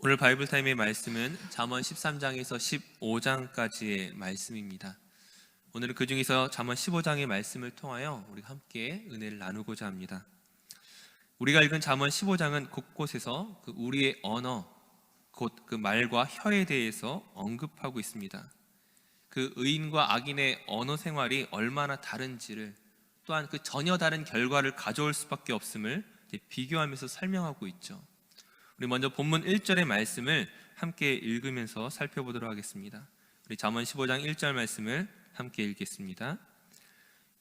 오늘 바이블 타임의 말씀은 잠언 13장에서 15장까지의 말씀입니다. 오늘은 그 중에서 잠언 15장의 말씀을 통하여 우리가 함께 은혜를 나누고자 합니다. 우리가 읽은 잠언 15장은 곳곳에서 우리의 언어, 곧 그 말과 혀에 대해서 언급하고 있습니다. 그 의인과 악인의 언어 생활이 얼마나 다른지를, 또한 그 전혀 다른 결과를 가져올 수밖에 없음을 비교하면서 설명하고 있죠. 우리 먼저 본문 1절의 말씀을 함께 읽으면서 살펴보도록 하겠습니다. 우리 잠언 15장 1절 말씀을 함께 읽겠습니다.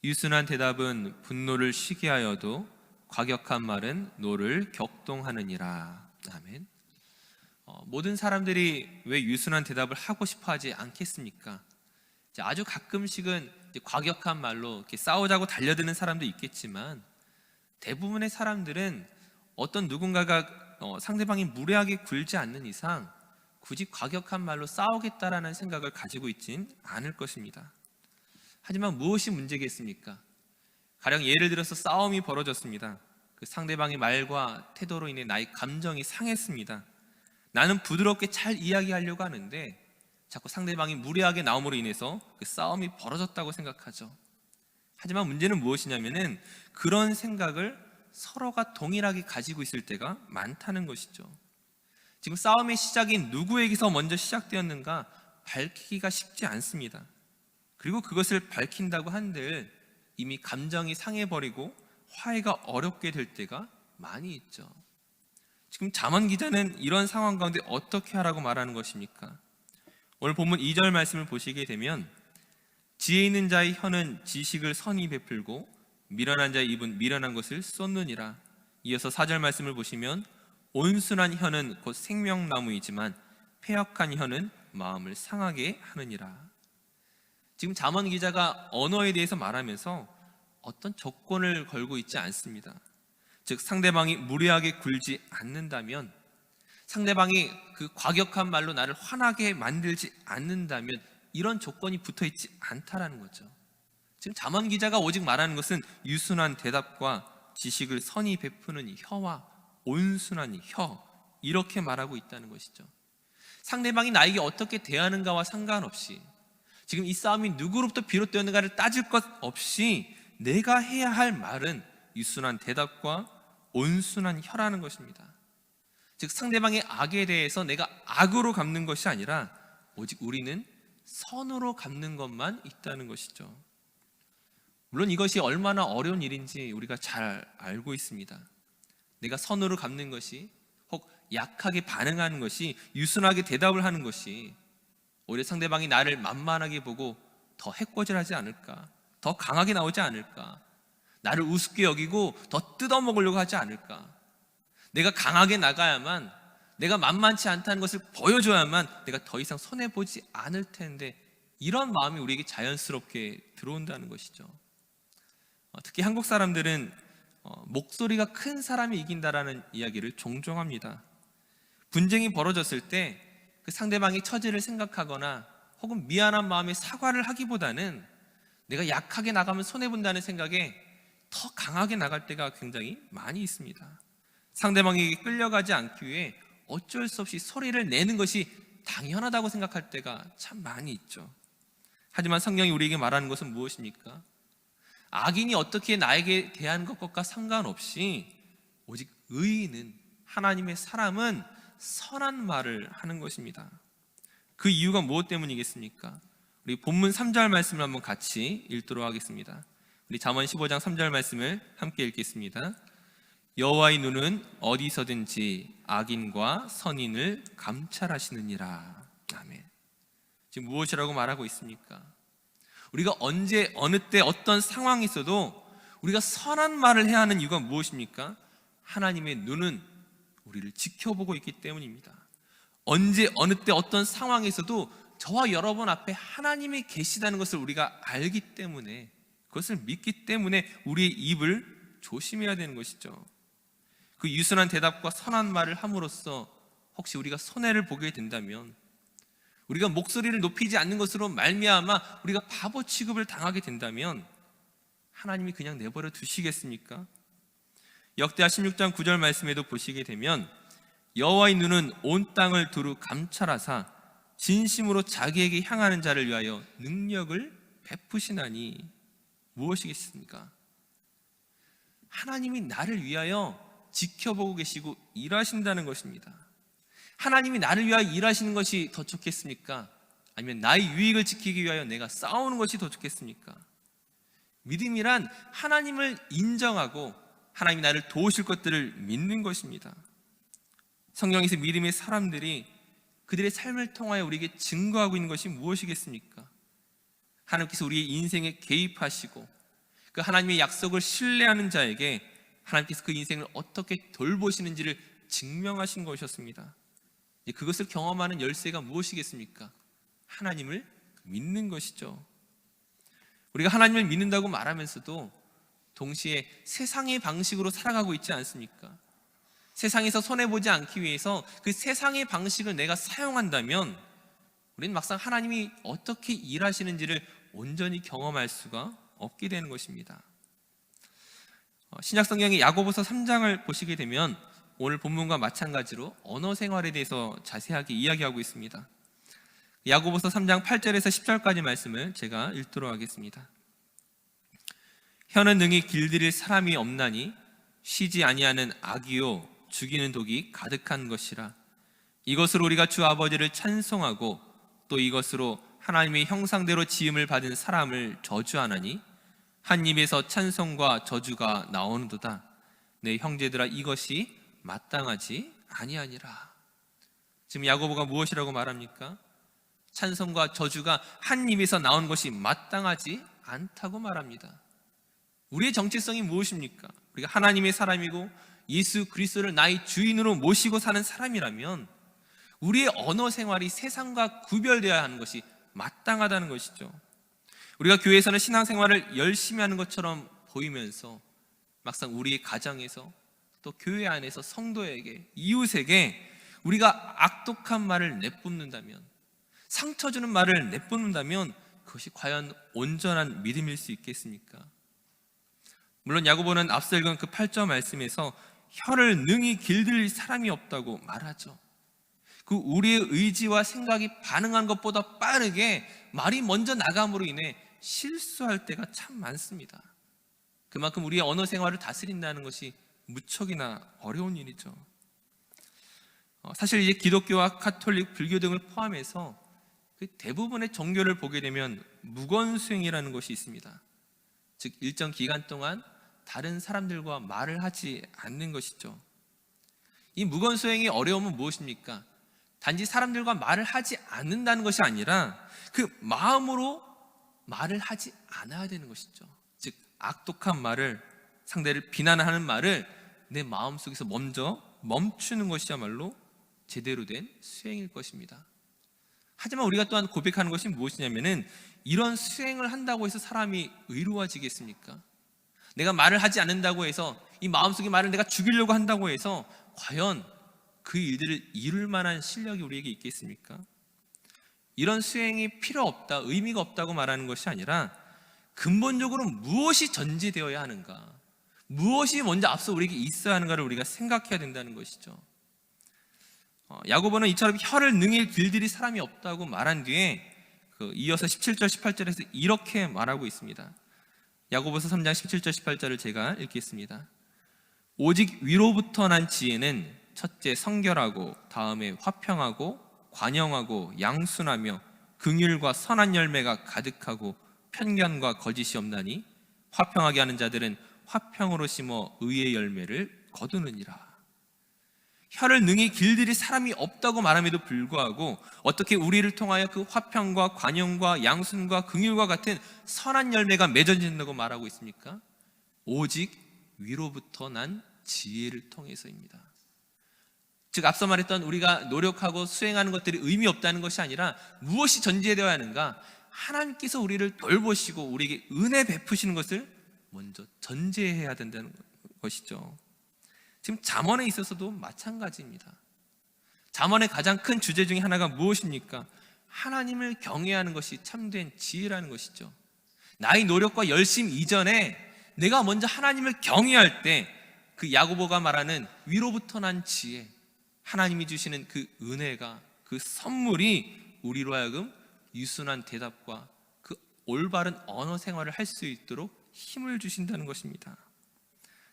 유순한 대답은 분노를 쉬게 하여도 과격한 말은 노를 격동하느니라. 아멘. 모든 사람들이 왜 유순한 대답을 하고 싶어 하지 않겠습니까? 아주 가끔씩은 과격한 말로 이렇게 싸우자고 달려드는 사람도 있겠지만, 대부분의 사람들은 어떤 누군가가 상대방이 무례하게 굴지 않는 이상 굳이 과격한 말로 싸우겠다라는 생각을 가지고 있진 않을 것입니다. 하지만 무엇이 문제겠습니까? 가령 예를 들어서 싸움이 벌어졌습니다. 그 상대방의 말과 태도로 인해 나의 감정이 상했습니다. 나는 부드럽게 잘 이야기하려고 하는데 자꾸 상대방이 무례하게 나옴으로 인해서 그 싸움이 벌어졌다고 생각하죠. 하지만 문제는 무엇이냐면은 그런 생각을 서로가 동일하게 가지고 있을 때가 많다는 것이죠. 지금 싸움의 시작인 누구에게서 먼저 시작되었는가 밝히기가 쉽지 않습니다. 그리고 그것을 밝힌다고 한들 이미 감정이 상해버리고 화해가 어렵게 될 때가 많이 있죠. 지금 잠언 기자는 이런 상황 가운데 어떻게 하라고 말하는 것입니까? 오늘 본문 2절 말씀을 보시게 되면, 지혜 있는 자의 혀는 지식을 선히 베풀고 미련한 자의 입은 미련한 것을 쏟느니라. 이어서 4절 말씀을 보시면, 온순한 혀는 곧 생명나무이지만 패역한 혀는 마음을 상하게 하느니라. 지금 잠언 기자가 언어에 대해서 말하면서 어떤 조건을 걸고 있지 않습니다. 즉, 상대방이 무례하게 굴지 않는다면, 상대방이 그 과격한 말로 나를 화나게 만들지 않는다면 이런 조건이 붙어 있지 않다라는 거죠. 지금 잠언 기자가 오직 말하는 것은 유순한 대답과 지식을 선히 베푸는 혀와 온순한 혀, 이렇게 말하고 있다는 것이죠. 상대방이 나에게 어떻게 대하는가와 상관없이, 지금 이 싸움이 누구로부터 비롯되었는가를 따질 것 없이 내가 해야 할 말은 유순한 대답과 온순한 혀라는 것입니다. 즉, 상대방의 악에 대해서 내가 악으로 갚는 것이 아니라 오직 우리는 선으로 갚는 것만 있다는 것이죠. 물론 이것이 얼마나 어려운 일인지 우리가 잘 알고 있습니다. 내가 선으로 갚는 것이, 혹 약하게 반응하는 것이, 유순하게 대답을 하는 것이 오히려 상대방이 나를 만만하게 보고 더 해코지하지 않을까, 더 강하게 나오지 않을까, 나를 우습게 여기고 더 뜯어먹으려고 하지 않을까, 내가 강하게 나가야만, 내가 만만치 않다는 것을 보여줘야만 내가 더 이상 손해보지 않을 텐데, 이런 마음이 우리에게 자연스럽게 들어온다는 것이죠. 특히 한국 사람들은 목소리가 큰 사람이 이긴다라는 이야기를 종종 합니다. 분쟁이 벌어졌을 때 그 상대방의 처지를 생각하거나 혹은 미안한 마음에 사과를 하기보다는 내가 약하게 나가면 손해본다는 생각에 더 강하게 나갈 때가 굉장히 많이 있습니다. 상대방에게 끌려가지 않기 위해 어쩔 수 없이 소리를 내는 것이 당연하다고 생각할 때가 참 많이 있죠. 하지만 성경이 우리에게 말하는 것은 무엇입니까? 악인이 어떻게 나에게 대하는 것과 상관없이 오직 의인은, 하나님의 사람은 선한 말을 하는 것입니다. 그 이유가 무엇 때문이겠습니까? 우리 본문 3절 말씀을 한번 같이 읽도록 하겠습니다. 우리 잠언 15장 3절 말씀을 함께 읽겠습니다. 여호와의 눈은 어디서든지 악인과 선인을 감찰하시느니라. 아멘. 지금 무엇이라고 말하고 있습니까? 우리가 언제, 어느 때, 어떤 상황이 있어도 우리가 선한 말을 해야 하는 이유가 무엇입니까? 하나님의 눈은 우리를 지켜보고 있기 때문입니다. 언제, 어느 때, 어떤 상황에서도 저와 여러분 앞에 하나님이 계시다는 것을 우리가 알기 때문에, 그것을 믿기 때문에 우리의 입을 조심해야 되는 것이죠. 그 유순한 대답과 선한 말을 함으로써 혹시 우리가 손해를 보게 된다면, 우리가 목소리를 높이지 않는 것으로 말미암아 우리가 바보 취급을 당하게 된다면 하나님이 그냥 내버려 두시겠습니까? 역대하 16장 9절 말씀에도 보시게 되면, 여호와의 눈은 온 땅을 두루 감찰하사 진심으로 자기에게 향하는 자를 위하여 능력을 베푸시나니 무엇이겠습니까? 하나님이 나를 위하여 지켜보고 계시고 일하신다는 것입니다. 하나님이 나를 위하여 일하시는 것이 더 좋겠습니까? 아니면 나의 유익을 지키기 위하여 내가 싸우는 것이 더 좋겠습니까? 믿음이란 하나님을 인정하고 하나님이 나를 도우실 것들을 믿는 것입니다. 성경에서 믿음의 사람들이 그들의 삶을 통하여 우리에게 증거하고 있는 것이 무엇이겠습니까? 하나님께서 우리의 인생에 개입하시고 그 하나님의 약속을 신뢰하는 자에게 하나님께서 그 인생을 어떻게 돌보시는지를 증명하신 것이었습니다. 그것을 경험하는 열쇠가 무엇이겠습니까? 하나님을 믿는 것이죠. 우리가 하나님을 믿는다고 말하면서도 동시에 세상의 방식으로 살아가고 있지 않습니까? 세상에서 손해보지 않기 위해서 그 세상의 방식을 내가 사용한다면 우리는 막상 하나님이 어떻게 일하시는지를 온전히 경험할 수가 없게 되는 것입니다. 신약성경의 야고보서 3장을 보시게 되면 오늘 본문과 마찬가지로 언어 생활에 대해서 자세하게 이야기하고 있습니다. 야고보서 3장 8절에서 10절까지 말씀을 제가 읽도록 하겠습니다. 혀는 능히 길들일 사람이 없나니 쉬지 아니하는 악이요 죽이는 독이 가득한 것이라. 이것으로 우리가 주 아버지를 찬송하고 또 이것으로 하나님의 형상대로 지음을 받은 사람을 저주하나니 한 입에서 찬송과 저주가 나오는도다. 내 형제들아 이것이 마땅하지 아니하니라. 지금 야고보가 무엇이라고 말합니까? 찬송과 저주가 한 입에서 나온 것이 마땅하지 않다고 말합니다. 우리의 정체성이 무엇입니까? 우리가 하나님의 사람이고 예수 그리스도를 나의 주인으로 모시고 사는 사람이라면 우리의 언어 생활이 세상과 구별되어야 하는 것이 마땅하다는 것이죠. 우리가 교회에서는 신앙생활을 열심히 하는 것처럼 보이면서 막상 우리의 가정에서 또 교회 안에서 성도에게, 이웃에게 우리가 악독한 말을 내뿜는다면, 상처 주는 말을 내뿜는다면 그것이 과연 온전한 믿음일 수 있겠습니까? 물론 야고보는 앞서 읽은 그 8절 말씀에서 혀를 능히 길들일 사람이 없다고 말하죠. 그 우리의 의지와 생각이 반응한 것보다 빠르게 말이 먼저 나감으로 인해 실수할 때가 참 많습니다. 그만큼 우리의 언어 생활을 다스린다는 것이 무척이나 어려운 일이죠. 사실 이제 기독교와 카톨릭, 불교 등을 포함해서 그 대부분의 종교를 보게 되면 무건수행이라는 것이 있습니다. 즉 일정 기간 동안 다른 사람들과 말을 하지 않는 것이죠. 이 무건수행의 어려움은 무엇입니까? 단지 사람들과 말을 하지 않는다는 것이 아니라 그 마음으로 말을 하지 않아야 되는 것이죠. 즉 악독한 말을, 상대를 비난하는 말을 내 마음속에서 먼저 멈추는 것이야말로 제대로 된 수행일 것입니다. 하지만 우리가 또한 고백하는 것이 무엇이냐면은 이런 수행을 한다고 해서 사람이 의로워지겠습니까? 내가 말을 하지 않는다고 해서 이 마음속의 말을 내가 죽이려고 한다고 해서 과연 그 일들을 이룰 만한 실력이 우리에게 있겠습니까? 이런 수행이 필요 없다, 의미가 없다고 말하는 것이 아니라 근본적으로 무엇이 전제되어야 하는가, 무엇이 먼저 앞서 우리에게 있어야 하는가를 우리가 생각해야 된다는 것이죠. 야고보는 이처럼 혀를 능히 길들일 사람이 없다고 말한 뒤에 이어서 17절, 18절에서 이렇게 말하고 있습니다. 야고보서 3장 17절, 18절을 제가 읽겠습니다. 오직 위로부터 난 지혜는 첫째 성결하고 다음에 화평하고 관영하고 양순하며 긍휼과 선한 열매가 가득하고 편견과 거짓이 없나니 화평하게 하는 자들은 화평으로 심어 의의 열매를 거두느니라. 혀를 능히 길들일 사람이 없다고 말함에도 불구하고 어떻게 우리를 통하여 그 화평과 관용과 양순과 긍휼과 같은 선한 열매가 맺어진다고 말하고 있습니까? 오직 위로부터 난 지혜를 통해서입니다. 즉 앞서 말했던 우리가 노력하고 수행하는 것들이 의미 없다는 것이 아니라 무엇이 전제되어야 하는가? 하나님께서 우리를 돌보시고 우리에게 은혜 베푸시는 것을 먼저 전제해야 된다는 것이죠. 지금 잠언에 있어서도 마찬가지입니다. 잠언의 가장 큰 주제 중에 하나가 무엇입니까? 하나님을 경외하는 것이 참된 지혜라는 것이죠. 나의 노력과 열심 이전에 내가 먼저 하나님을 경외할 때 그 야고보가 말하는 위로부터 난 지혜, 하나님이 주시는 그 은혜가, 그 선물이 우리로 하여금 유순한 대답과 그 올바른 언어 생활을 할 수 있도록 힘을 주신다는 것입니다.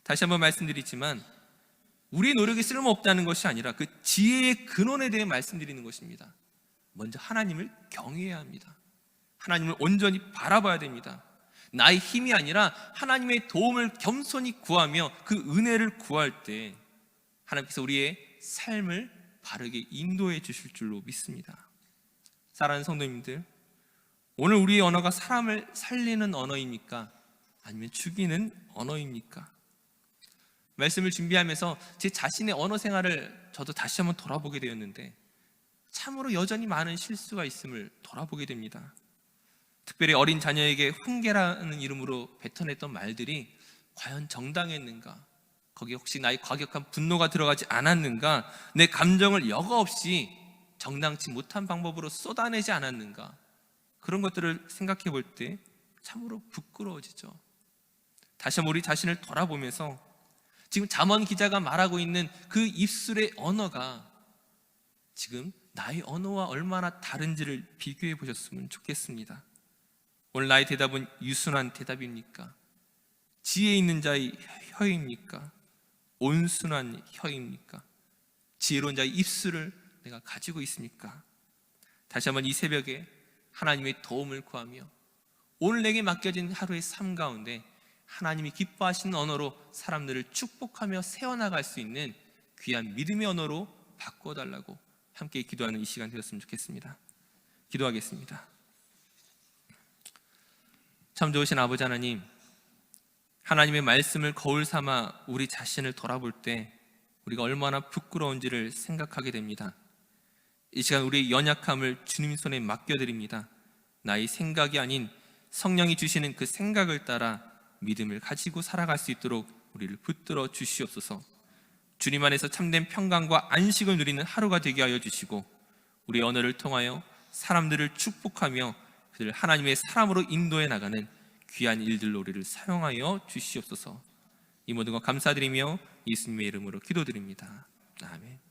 다시 한번 말씀드리지만 우리의 노력이 쓸모없다는 것이 아니라 그 지혜의 근원에 대해 말씀드리는 것입니다. 먼저 하나님을 경외해야 합니다. 하나님을 온전히 바라봐야 됩니다. 나의 힘이 아니라 하나님의 도움을 겸손히 구하며 그 은혜를 구할 때 하나님께서 우리의 삶을 바르게 인도해 주실 줄로 믿습니다. 사랑하는 성도님들, 오늘 우리의 언어가 사람을 살리는 언어입니까? 아니면 죽이는 언어입니까? 말씀을 준비하면서 제 자신의 언어 생활을 저도 다시 한번 돌아보게 되었는데 참으로 여전히 많은 실수가 있음을 돌아보게 됩니다. 특별히 어린 자녀에게 훈계라는 이름으로 뱉어냈던 말들이 과연 정당했는가? 거기에 혹시 나의 과격한 분노가 들어가지 않았는가? 내 감정을 여과 없이 정당치 못한 방법으로 쏟아내지 않았는가? 그런 것들을 생각해 볼 때 참으로 부끄러워지죠. 다시 한번 우리 자신을 돌아보면서 지금 잠언 기자가 말하고 있는 그 입술의 언어가 지금 나의 언어와 얼마나 다른지를 비교해 보셨으면 좋겠습니다. 오늘 나의 대답은 유순한 대답입니까? 지혜 있는 자의 혀입니까? 온순한 혀입니까? 지혜로운 자의 입술을 내가 가지고 있습니까? 다시 한번 이 새벽에 하나님의 도움을 구하며 오늘 내게 맡겨진 하루의 삶 가운데 하나님이 기뻐하시는 언어로 사람들을 축복하며 세워나갈 수 있는 귀한 믿음의 언어로 바꿔달라고 함께 기도하는 이 시간 되었으면 좋겠습니다. 기도하겠습니다. 참 좋으신 아버지 하나님, 하나님의 말씀을 거울 삼아 우리 자신을 돌아볼 때 우리가 얼마나 부끄러운지를 생각하게 됩니다. 이 시간 우리의 연약함을 주님 손에 맡겨드립니다. 나의 생각이 아닌 성령이 주시는 그 생각을 따라 믿음을 가지고 살아갈 수 있도록 우리를 붙들어 주시옵소서. 주님 안에서 참된 평강과 안식을 누리는 하루가 되게 하여 주시고 우리의 언어를 통하여 사람들을 축복하며 그들을 하나님의 사람으로 인도해 나가는 귀한 일들로 우리를 사용하여 주시옵소서. 이 모든 것 감사드리며 예수님의 이름으로 기도드립니다. 아멘.